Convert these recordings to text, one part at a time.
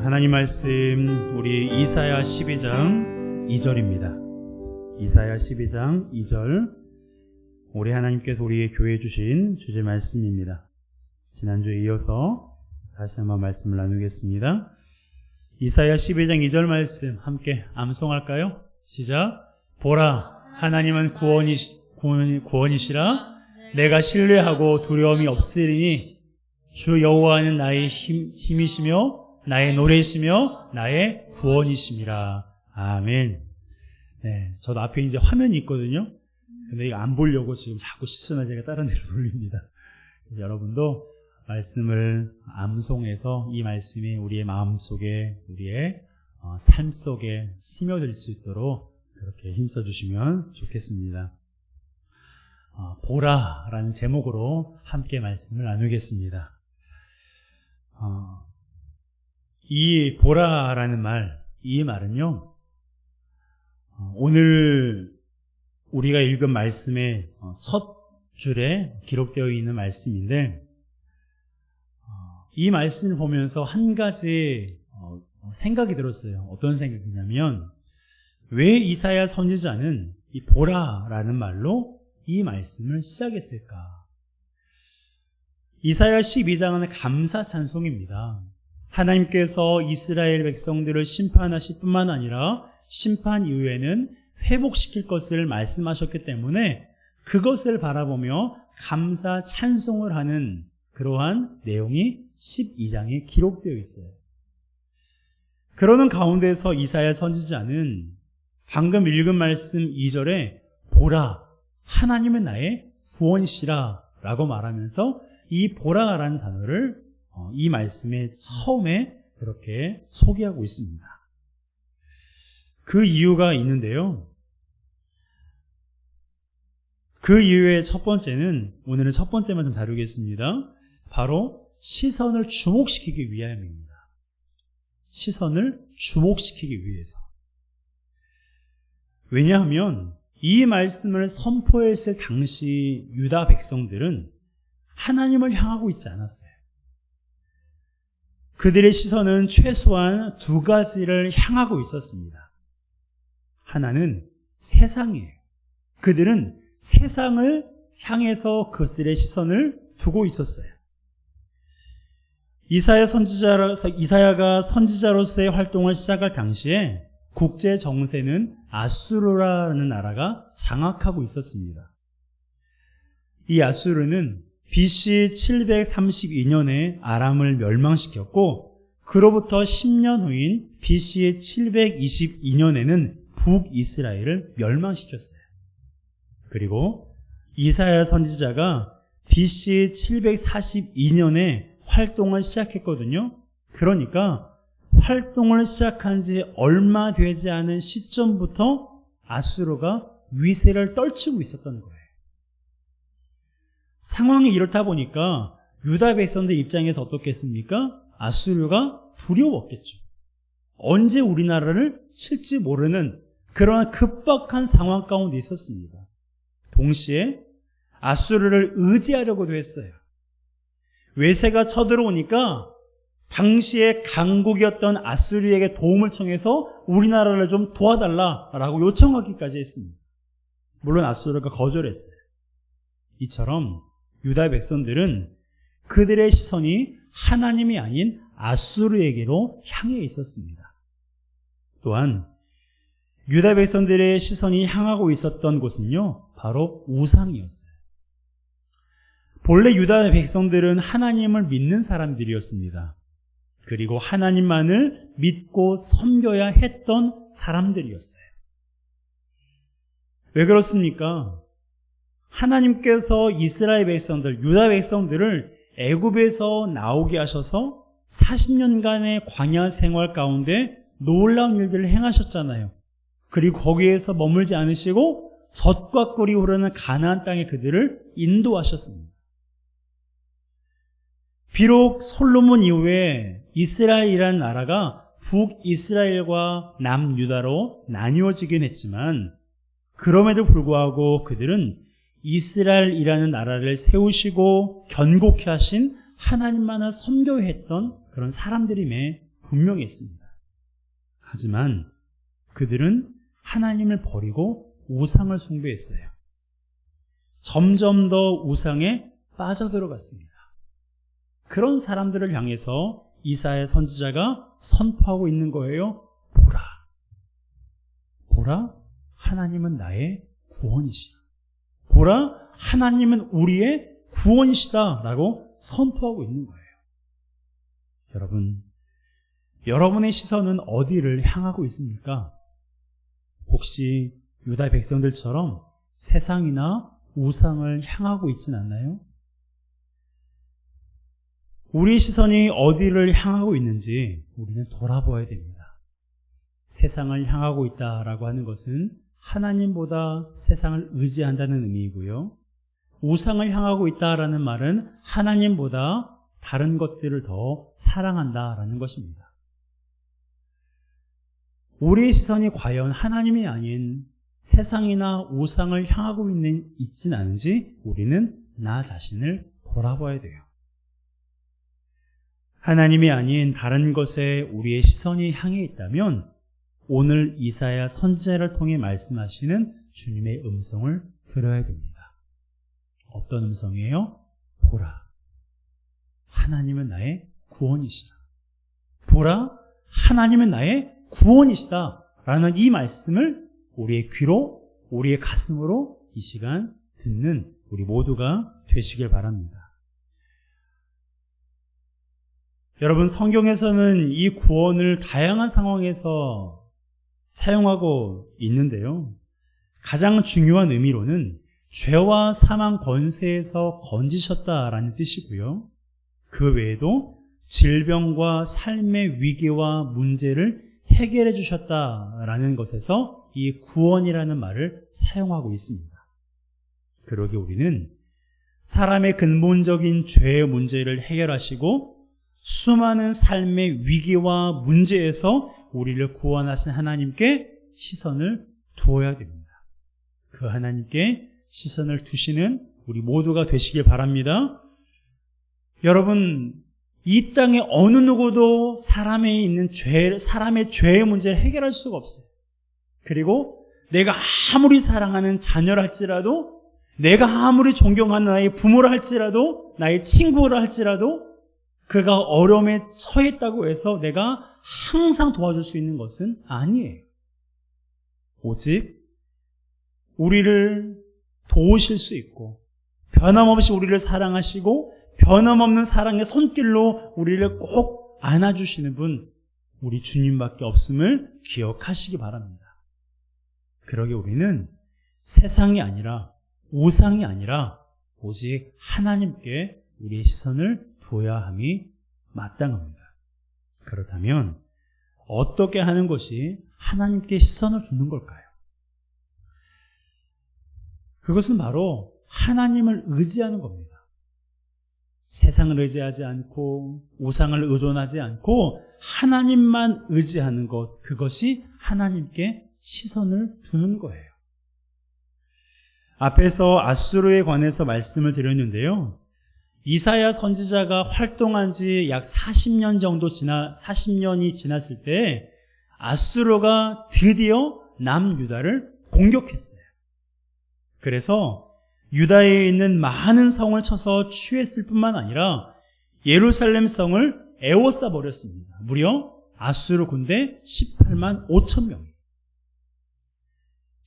하나님 말씀 우리 이사야 12장 2절입니다. 이사야 12장 2절 우리 하나님께서 우리 교회에 주신 주제 말씀입니다. 지난주에 이어서 다시 한번 말씀을 나누겠습니다. 이사야 12장 2절 말씀 함께 암송할까요? 시작. 보라, 하나님은 구원이시라. 내가 신뢰하고 두려움이 없으리니 주 여호와는 나의 힘이시며 나의 노래이시며 나의 구원이심이라. 아멘. 네, 저도 앞에 이제 화면이 있거든요. 근데 이거 안 보려고 지금 자꾸 실수나 제가 다른 데로 돌립니다. 여러분도 말씀을 암송해서 이 말씀이 우리의 마음속에 우리의 삶 속에 스며들 수 있도록 그렇게 힘써 주시면 좋겠습니다. 보라라는 제목으로 함께 말씀을 나누겠습니다. 이 보라라는 말, 이 말은요, 오늘 우리가 읽은 말씀의 첫 줄에 기록되어 있는 말씀인데, 이 말씀을 보면서 한 가지 생각이 들었어요. 어떤 생각이냐면, 왜 이사야 선지자는 이 보라라는 말로 이 말씀을 시작했을까? 이사야 12장은 감사 찬송입니다. 하나님께서 이스라엘 백성들을 심판하실 뿐만 아니라 심판 이후에는 회복시킬 것을 말씀하셨기 때문에 그것을 바라보며 감사 찬송을 하는 그러한 내용이 12장에 기록되어 있어요. 그러는 가운데서 이사야 선지자는 방금 읽은 말씀 2절에 보라, 하나님은 나의 구원이시라 라고 말하면서 이 보라라는 단어를 이 말씀의 처음에 그렇게 소개하고 있습니다. 그 이유가 있는데요. 그 이유의 첫 번째는, 오늘은 첫 번째만 좀 다루겠습니다. 바로 시선을 주목시키기 위함입니다. 시선을 주목시키기 위해서. 왜냐하면 이 말씀을 선포했을 당시 유다 백성들은 하나님을 향하고 있지 않았어요. 그들의 시선은 최소한 두 가지를 향하고 있었습니다. 하나는 세상이에요. 그들은 세상을 향해서 그들의 시선을 두고 있었어요. 이사야가 선지자로서의 활동을 시작할 당시에 국제 정세는 아수르라는 나라가 장악하고 있었습니다. 이 아수르는 BC 732년에 아람을 멸망시켰고, 그로부터 10년 후인 BC 722년에는 북이스라엘을 멸망시켰어요. 그리고 이사야 선지자가 BC 742년에 활동을 시작했거든요. 그러니까 활동을 시작한 지 얼마 되지 않은 시점부터 아수르가 위세를 떨치고 있었던 거예요. 상황이 이렇다 보니까 유다 백성들 입장에서 어떻겠습니까? 아수르가 두려웠겠죠. 언제 우리나라를 칠지 모르는 그러한 급박한 상황 가운데 있었습니다. 동시에 아수르를 의지하려고도 했어요. 외세가 쳐들어오니까 당시에 강국이었던 아수르에게 도움을 청해서 우리나라를 좀 도와달라라고 요청하기까지 했습니다. 물론 아수르가 거절했어요. 이처럼 유다 백성들은 그들의 시선이 하나님이 아닌 아수르에게로 향해 있었습니다. 또한 유다 백성들의 시선이 향하고 있었던 곳은요, 바로 우상이었어요. 본래 유다 백성들은 하나님을 믿는 사람들이었습니다. 그리고 하나님만을 믿고 섬겨야 했던 사람들이었어요. 왜 그렇습니까? 하나님께서 이스라엘 백성들, 유다 백성들을 애굽에서 나오게 하셔서 40년간의 광야 생활 가운데 놀라운 일들을 행하셨잖아요. 그리고 거기에서 머물지 않으시고 젖과 꿀이 흐르는 가나안 땅에 그들을 인도하셨습니다. 비록 솔로몬 이후에 이스라엘이라는 나라가 북이스라엘과 남유다로 나뉘어지긴 했지만, 그럼에도 불구하고 그들은 이스라엘이라는 나라를 세우시고 견고케 하신 하나님만을 섬겨야 했던 그런 사람들임에 분명히 있습니다. 하지만 그들은 하나님을 버리고 우상을 숭배했어요. 점점 더 우상에 빠져들어갔습니다. 그런 사람들을 향해서 이사야 선지자가 선포하고 있는 거예요. 보라. 보라, 하나님은 나의 구원이시다. 보라, 하나님은 우리의 구원이시다 라고 선포하고 있는 거예요. 여러분, 여러분의 시선은 어디를 향하고 있습니까? 혹시 유다 백성들처럼 세상이나 우상을 향하고 있진 않나요? 우리 시선이 어디를 향하고 있는지 우리는 돌아보아야 됩니다. 세상을 향하고 있다라고 하는 것은 하나님보다 세상을 의지한다는 의미이고요. 우상을 향하고 있다라는 말은 하나님보다 다른 것들을 더 사랑한다라는 것입니다. 우리의 시선이 과연 하나님이 아닌 세상이나 우상을 향하고 있진 않은지 우리는 나 자신을 돌아봐야 돼요. 하나님이 아닌 다른 것에 우리의 시선이 향해 있다면 오늘 이사야 선지자를 통해 말씀하시는 주님의 음성을 들어야 됩니다. 어떤 음성이에요? 보라, 하나님은 나의 구원이시다. 보라, 하나님은 나의 구원이시다 라는 이 말씀을 우리의 귀로, 우리의 가슴으로 이 시간 듣는 우리 모두가 되시길 바랍니다. 여러분, 성경에서는 이 구원을 다양한 상황에서 사용하고 있는데요. 가장 중요한 의미로는 죄와 사망 권세에서 건지셨다라는 뜻이고요. 그 외에도 질병과 삶의 위기와 문제를 해결해 주셨다라는 것에서 이 구원이라는 말을 사용하고 있습니다. 그러기에 우리는 사람의 근본적인 죄의 문제를 해결하시고 수많은 삶의 위기와 문제에서 우리를 구원하신 하나님께 시선을 두어야 됩니다. 그 하나님께 시선을 두시는 우리 모두가 되시길 바랍니다. 여러분, 이 땅에 어느 누구도 사람의 죄의 문제를 해결할 수가 없어요. 그리고 내가 아무리 사랑하는 자녀를 할지라도, 내가 아무리 존경하는 나의 부모를 할지라도, 나의 친구를 할지라도 그가 어려움에 처했다고 해서 내가 항상 도와줄 수 있는 것은 아니에요. 오직 우리를 도우실 수 있고 변함없이 우리를 사랑하시고 변함없는 사랑의 손길로 우리를 꼭 안아주시는 분, 우리 주님밖에 없음을 기억하시기 바랍니다. 그러게 우리는 세상이 아니라 우상이 아니라 오직 하나님께 우리의 시선을 두어야 함이 마땅합니다. 그렇다면 어떻게 하는 것이 하나님께 시선을 두는 걸까요? 그것은 바로 하나님을 의지하는 겁니다. 세상을 의지하지 않고 우상을 의존하지 않고 하나님만 의지하는 것, 그것이 하나님께 시선을 두는 거예요. 앞에서 아수르에 관해서 말씀을 드렸는데요. 이사야 선지자가 활동한 지 약 40년이 지났을 때 아수르가 드디어 남유다를 공격했어요. 그래서 유다에 있는 많은 성을 쳐서 취했을 뿐만 아니라 예루살렘 성을 에워싸 버렸습니다. 무려 아수르 군대 18만 5천 명.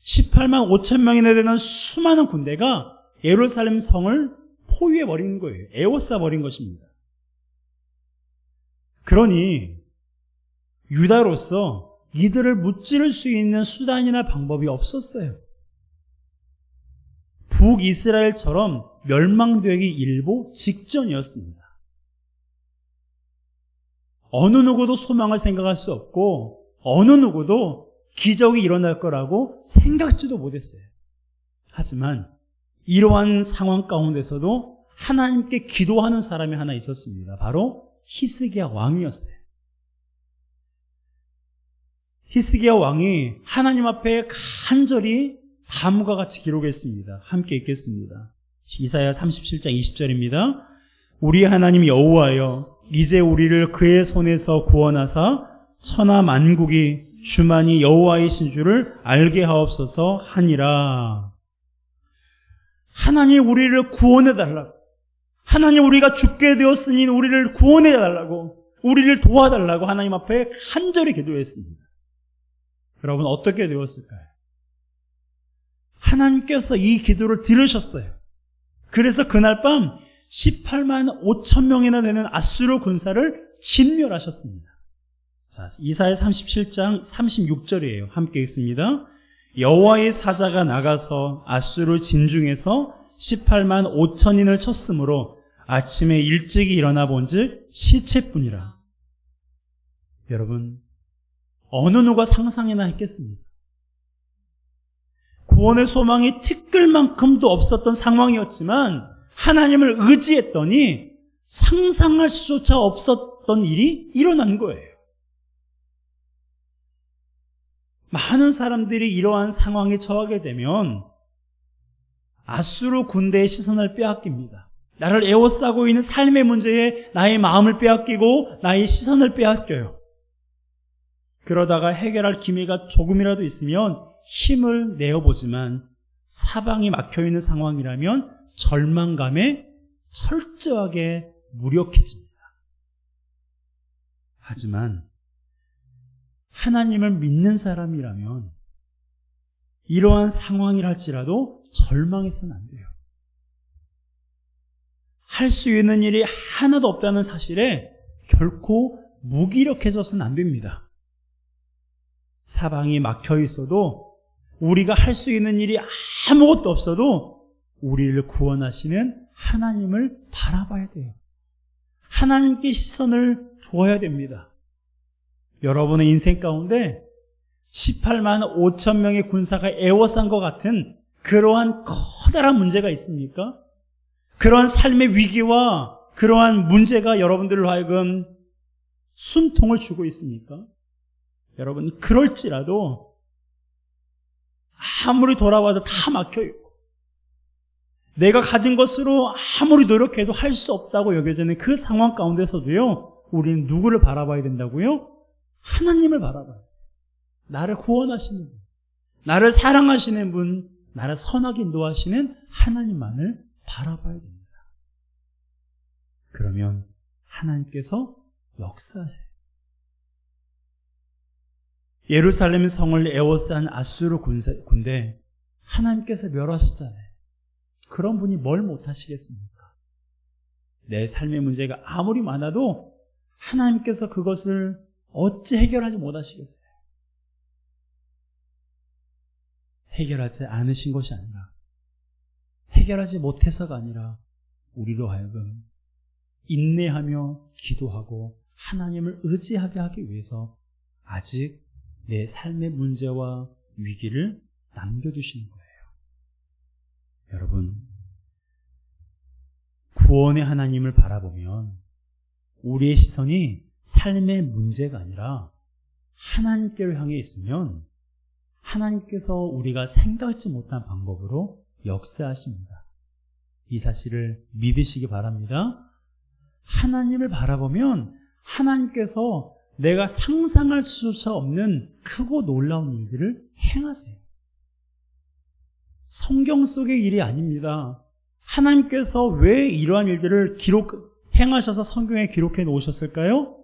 18만 5천 명이나 되는 수많은 군대가 예루살렘 성을 포위해 버린 거예요. 에워싸 버린 것입니다. 그러니 유다로서 이들을 무찌를 수 있는 수단이나 방법이 없었어요. 북이스라엘처럼 멸망되기 일보 직전이었습니다. 어느 누구도 소망을 생각할 수 없고 어느 누구도 기적이 일어날 거라고 생각지도 못했어요. 하지만 이러한 상황 가운데서도 하나님께 기도하는 사람이 하나 있었습니다. 바로 히스기야 왕이었어요. 히스기야 왕이 하나님 앞에 간절히 다음과 같이 기록했습니다. 함께 읽겠습니다. 이사야 37장 20절입니다. 우리 하나님 여호와여, 이제 우리를 그의 손에서 구원하사 천하 만국이 주만이 여호와이신 줄을 알게 하옵소서 하니라. 하나님 우리를 구원해달라고, 하나님 우리가 죽게 되었으니 우리를 구원해달라고, 우리를 도와달라고 하나님 앞에 간절히 기도했습니다. 여러분 어떻게 되었을까요? 하나님께서 이 기도를 들으셨어요. 그래서 그날 밤 18만 5천 명이나 되는 아수르 군사를 진멸하셨습니다. 자, 이사야 37장 36절이에요. 함께 읽습니다. 여호와의 사자가 나가서 아수르 진중에서 18만 5천인을 쳤으므로 아침에 일찍이 일어나 본즉 시체뿐이라. 여러분 어느 누가 상상이나 했겠습니까? 구원의 소망이 티끌만큼도 없었던 상황이었지만 하나님을 의지했더니 상상할 수조차 없었던 일이 일어난 거예요. 많은 사람들이 이러한 상황에 처하게 되면 아수르 군대의 시선을 빼앗깁니다. 나를 에워싸고 있는 삶의 문제에 나의 마음을 빼앗기고 나의 시선을 빼앗겨요. 그러다가 해결할 기미가 조금이라도 있으면 힘을 내어보지만 사방이 막혀있는 상황이라면 절망감에 철저하게 무력해집니다. 하지만 하나님을 믿는 사람이라면 이러한 상황이랄지라도 절망해서는 안 돼요. 할 수 있는 일이 하나도 없다는 사실에 결코 무기력해져서는 안 됩니다. 사방이 막혀 있어도 우리가 할 수 있는 일이 아무것도 없어도 우리를 구원하시는 하나님을 바라봐야 돼요. 하나님께 시선을 두어야 됩니다. 여러분의 인생 가운데 18만 5천 명의 군사가 에워싼 것 같은 그러한 커다란 문제가 있습니까? 그러한 삶의 위기와 그러한 문제가 여러분들로 하여금 숨통을 주고 있습니까? 여러분 그럴지라도 아무리 돌아봐도 다 막혀있고 내가 가진 것으로 아무리 노력해도 할 수 없다고 여겨지는 그 상황 가운데서도요, 우리는 누구를 바라봐야 된다고요? 하나님을 바라봐요. 나를 구원하시는 분, 나를 사랑하시는 분, 나를 선하게 인도하시는 하나님만을 바라봐야 됩니다. 그러면 하나님께서 역사하세요. 예루살렘 성을 에워싼 아수르 군대 하나님께서 멸하셨잖아요. 그런 분이 뭘 못하시겠습니까? 내 삶의 문제가 아무리 많아도 하나님께서 그것을 어찌 해결하지 못하시겠어요? 해결하지 않으신 것이 아니라, 해결하지 못해서가 아니라 우리로 하여금 인내하며 기도하고 하나님을 의지하게 하기 위해서 아직 내 삶의 문제와 위기를 남겨두시는 거예요. 여러분, 구원의 하나님을 바라보면 우리의 시선이 삶의 문제가 아니라 하나님께로 향해 있으면 하나님께서 우리가 생각지 못한 방법으로 역사하십니다. 이 사실을 믿으시기 바랍니다. 하나님을 바라보면 하나님께서 내가 상상할 수조차 없는 크고 놀라운 일들을 행하세요. 성경 속의 일이 아닙니다. 하나님께서 왜 이러한 일들을 행하셔서 성경에 기록해 놓으셨을까요?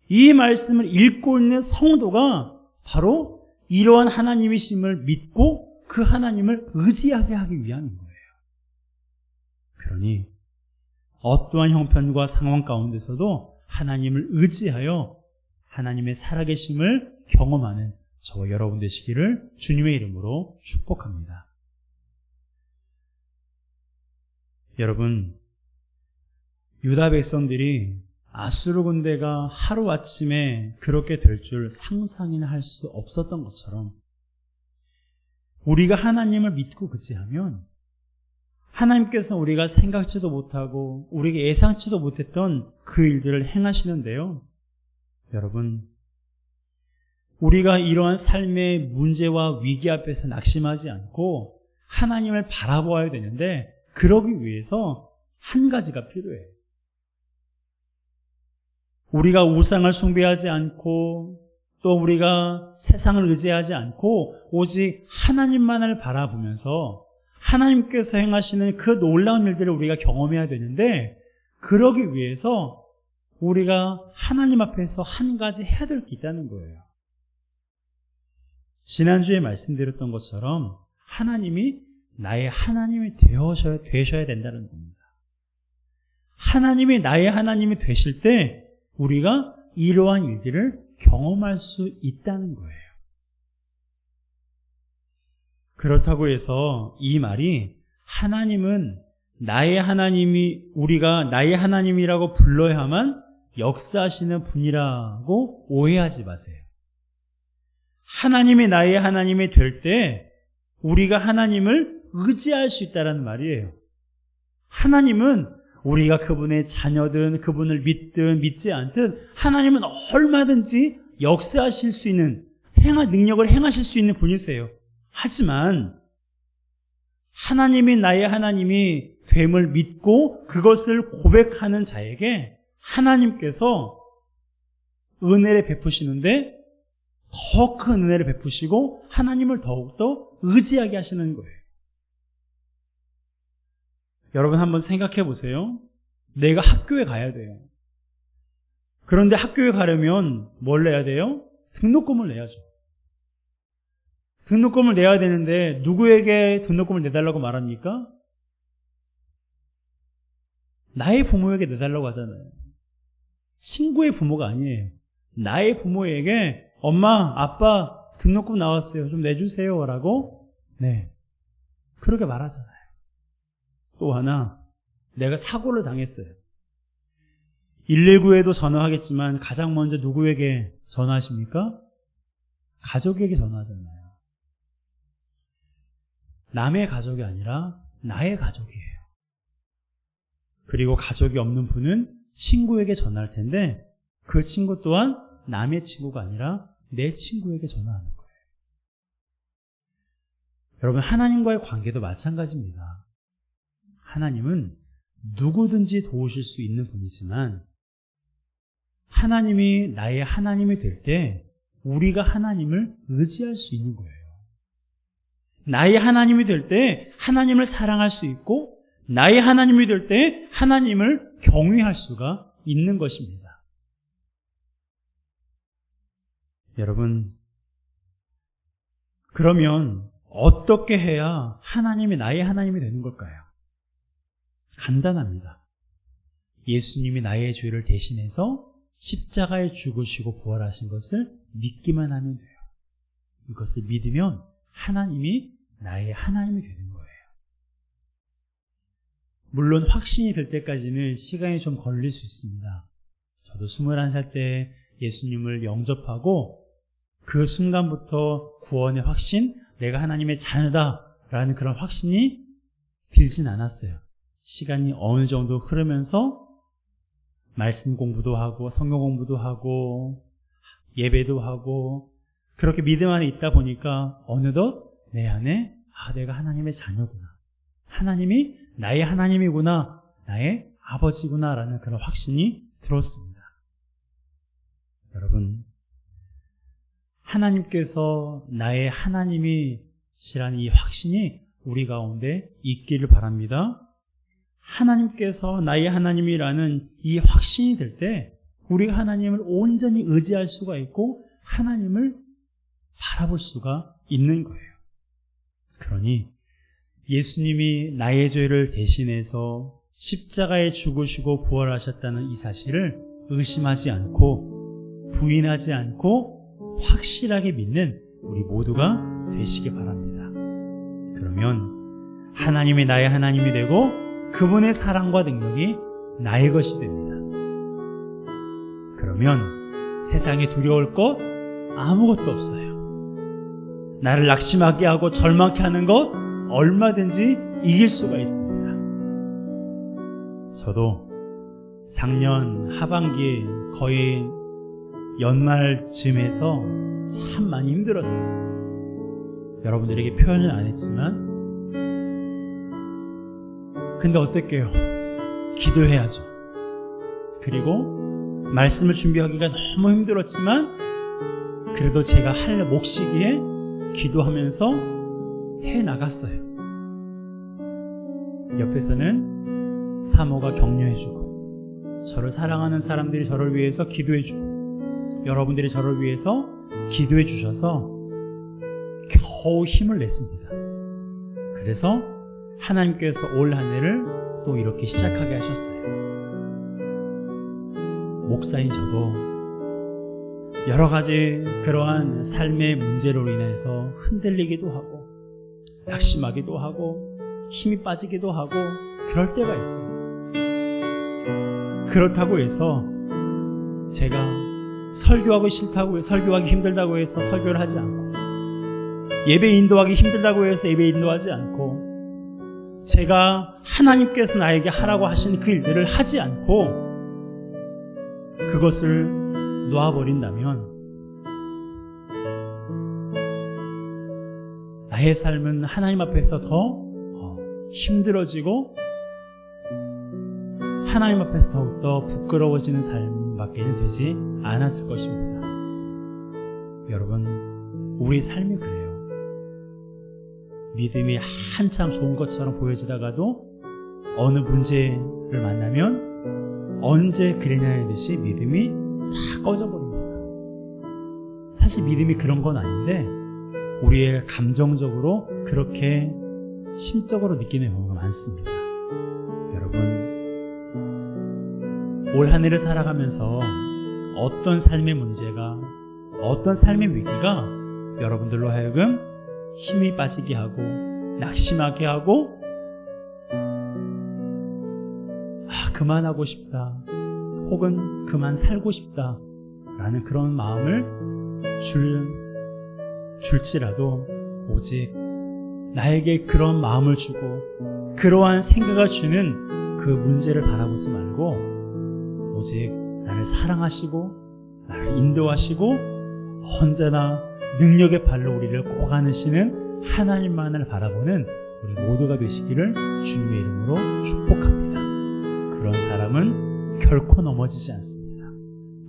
이 말씀을 읽고 있는 성도가 바로 이러한 하나님이심을 믿고 그 하나님을 의지하게 하기 위함인 거예요. 그러니 어떠한 형편과 상황 가운데서도 하나님을 의지하여 하나님의 살아계심을 경험하는 저와 여러분 되시기를 주님의 이름으로 축복합니다. 여러분, 유다 백성들이 아수르 군대가 하루아침에 그렇게 될 줄 상상이나 할 수 없었던 것처럼 우리가 하나님을 믿고 의지하면 하나님께서 우리가 생각지도 못하고 우리가 예상치도 못했던 그 일들을 행하시는데요. 여러분, 우리가 이러한 삶의 문제와 위기 앞에서 낙심하지 않고 하나님을 바라보아야 되는데 그러기 위해서 한 가지가 필요해요. 우리가 우상을 숭배하지 않고 또 우리가 세상을 의지하지 않고 오직 하나님만을 바라보면서 하나님께서 행하시는 그 놀라운 일들을 우리가 경험해야 되는데, 그러기 위해서 우리가 하나님 앞에서 한 가지 해야 될 게 있다는 거예요. 지난주에 말씀드렸던 것처럼 하나님이 나의 하나님이 되셔야 된다는 겁니다. 하나님이 나의 하나님이 되실 때 우리가 이러한 일들을 경험할 수 있다는 거예요. 그렇다고 해서 이 말이 하나님은 나의 하나님이, 우리가 나의 하나님이라고 불러야만 역사하시는 분이라고 오해하지 마세요. 하나님이 나의 하나님이 될 때 우리가 하나님을 의지할 수 있다는 말이에요. 하나님은 우리가 그분의 자녀든 그분을 믿든 믿지 않든 하나님은 얼마든지 역사하실 수 있는 능력을 행하실 수 있는 분이세요. 하지만 하나님이 나의 하나님이 됨을 믿고 그것을 고백하는 자에게 하나님께서 은혜를 베푸시는데 더 큰 은혜를 베푸시고 하나님을 더욱더 의지하게 하시는 거예요. 여러분 한번 생각해 보세요. 내가 학교에 가야 돼요. 그런데 학교에 가려면 뭘 내야 돼요? 등록금을 내야죠. 등록금을 내야 되는데 누구에게 등록금을 내달라고 말합니까? 나의 부모에게 내달라고 하잖아요. 친구의 부모가 아니에요. 나의 부모에게 엄마, 아빠 등록금 나왔어요. 좀 내주세요. 라고 그렇게 말하잖아요. 또 하나, 내가 사고를 당했어요. 119에도 전화하겠지만 가장 먼저 누구에게 전화하십니까? 가족에게 전화하잖아요. 남의 가족이 아니라 나의 가족이에요. 그리고 가족이 없는 분은 친구에게 전화할 텐데 그 친구 또한 남의 친구가 아니라 내 친구에게 전화하는 거예요. 여러분, 하나님과의 관계도 마찬가지입니다. 하나님은 누구든지 도우실 수 있는 분이지만 하나님이 나의 하나님이 될 때 우리가 하나님을 의지할 수 있는 거예요. 나의 하나님이 될 때 하나님을 사랑할 수 있고 나의 하나님이 될 때 하나님을 경외할 수가 있는 것입니다. 여러분, 그러면 어떻게 해야 하나님이 나의 하나님이 되는 걸까요? 간단합니다. 예수님이 나의 죄를 대신해서 십자가에 죽으시고 부활하신 것을 믿기만 하면 돼요. 이것을 믿으면 하나님이 나의 하나님이 되는 거예요. 물론 확신이 될 때까지는 시간이 좀 걸릴 수 있습니다. 저도 21살 때 예수님을 영접하고 그 순간부터 구원의 확신, 내가 하나님의 자녀다라는 그런 확신이 들진 않았어요. 시간이 어느 정도 흐르면서 말씀 공부도 하고 성경 공부도 하고 예배도 하고 그렇게 믿음 안에 있다 보니까 어느덧 내 안에 내가 하나님의 자녀구나, 하나님이 나의 하나님이구나, 나의 아버지구나라는 그런 확신이 들었습니다. 여러분, 하나님께서 나의 하나님이시라는 이 확신이 우리 가운데 있기를 바랍니다. 하나님께서 나의 하나님이라는 이 확신이 될 때 우리가 하나님을 온전히 의지할 수가 있고 하나님을 바라볼 수가 있는 거예요. 그러니 예수님이 나의 죄를 대신해서 십자가에 죽으시고 부활하셨다는 이 사실을 의심하지 않고 부인하지 않고 확실하게 믿는 우리 모두가 되시기 바랍니다. 그러면 하나님이 나의 하나님이 되고 그분의 사랑과 능력이 나의 것이 됩니다. 그러면 세상에 두려울 것 아무것도 없어요. 나를 낙심하게 하고 절망케 하는 것 얼마든지 이길 수가 있습니다. 저도 작년 하반기 거의 연말쯤에서 참 많이 힘들었어요. 여러분들에게 표현을 안 했지만 근데 어떨게요? 기도해야죠. 그리고 말씀을 준비하기가 너무 힘들었지만 그래도 제가 할 몫이기에 기도하면서 해나갔어요. 옆에서는 사모가 격려해주고 저를 사랑하는 사람들이 저를 위해서 기도해주고 여러분들이 저를 위해서 기도해 주셔서 겨우 힘을 냈습니다. 그래서 하나님께서 올 한 해를 또 이렇게 시작하게 하셨어요. 목사인 저도 여러 가지 그러한 삶의 문제로 인해서 흔들리기도 하고 낙심하기도 하고 힘이 빠지기도 하고 그럴 때가 있어요. 그렇다고 해서 제가 설교하기 싫다고 해서 설교하기 힘들다고 해서 설교를 하지 않고 예배 인도하기 힘들다고 해서 예배 인도하지 않고 제가 하나님께서 나에게 하라고 하신 그 일들을 하지 않고 그것을 놓아버린다면 나의 삶은 하나님 앞에서 더 힘들어지고 하나님 앞에서 더욱더 부끄러워지는 삶밖에 되지 않았을 것입니다. 여러분, 우리 삶이 그래요. 믿음이 한참 좋은 것처럼 보여지다가도 어느 문제를 만나면 언제 그랬냐는 듯이 믿음이 다 꺼져버립니다. 사실 믿음이 그런 건 아닌데 우리의 감정적으로 그렇게 심적으로 느끼는 경우가 많습니다. 여러분, 올 한 해를 살아가면서 어떤 삶의 문제가, 어떤 삶의 위기가 여러분들로 하여금 힘이 빠지게 하고 낙심하게 하고 그만하고 싶다 혹은 그만 살고 싶다 라는 그런 마음을 줄지라도 오직 나에게 그런 마음을 주고 그러한 생각을 주는 그 문제를 바라보지 말고 오직 나를 사랑하시고 나를 인도하시고 언제나 능력의 발로 우리를 꼭 안으시는 하나님만을 바라보는 우리 모두가 되시기를 주님의 이름으로 축복합니다. 그런 사람은 결코 넘어지지 않습니다.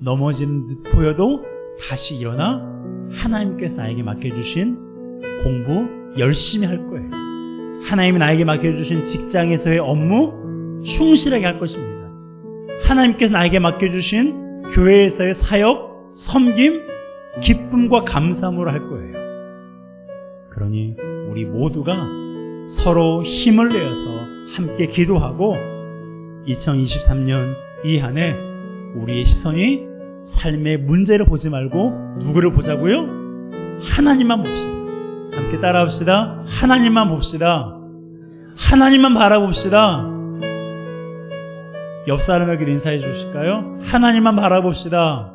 넘어지는 듯 보여도 다시 일어나 하나님께서 나에게 맡겨주신 공부 열심히 할 거예요. 하나님이 나에게 맡겨주신 직장에서의 업무 충실하게 할 것입니다. 하나님께서 나에게 맡겨주신 교회에서의 사역, 섬김, 기쁨과 감사함으로 할 거예요. 그러니 우리 모두가 서로 힘을 내어서 함께 기도하고 2023년 이 한 해 우리의 시선이 삶의 문제를 보지 말고 누구를 보자고요? 하나님만 봅시다. 함께 따라합시다. 하나님만 봅시다. 하나님만 바라봅시다. 옆 사람에게 인사해 주실까요? 하나님만 바라봅시다.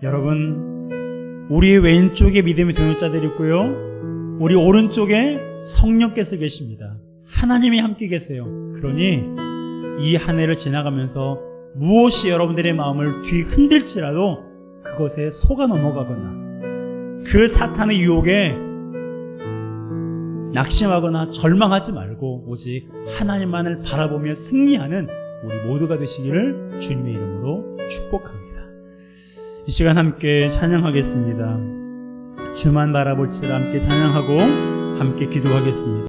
여러분, 우리 왼쪽에 믿음의 동역자들이 있고요, 우리 오른쪽에 성령께서 계십니다. 하나님이 함께 계세요. 그러니 이 한 해를 지나가면서 무엇이 여러분들의 마음을 뒤흔들지라도 그것에 속아 넘어가거나 그 사탄의 유혹에 낙심하거나 절망하지 말고 오직 하나님만을 바라보며 승리하는 우리 모두가 되시기를 주님의 이름으로 축복합니다. 이 시간 함께 찬양하겠습니다. 주만 바라볼지라 함께 찬양하고 함께 기도하겠습니다.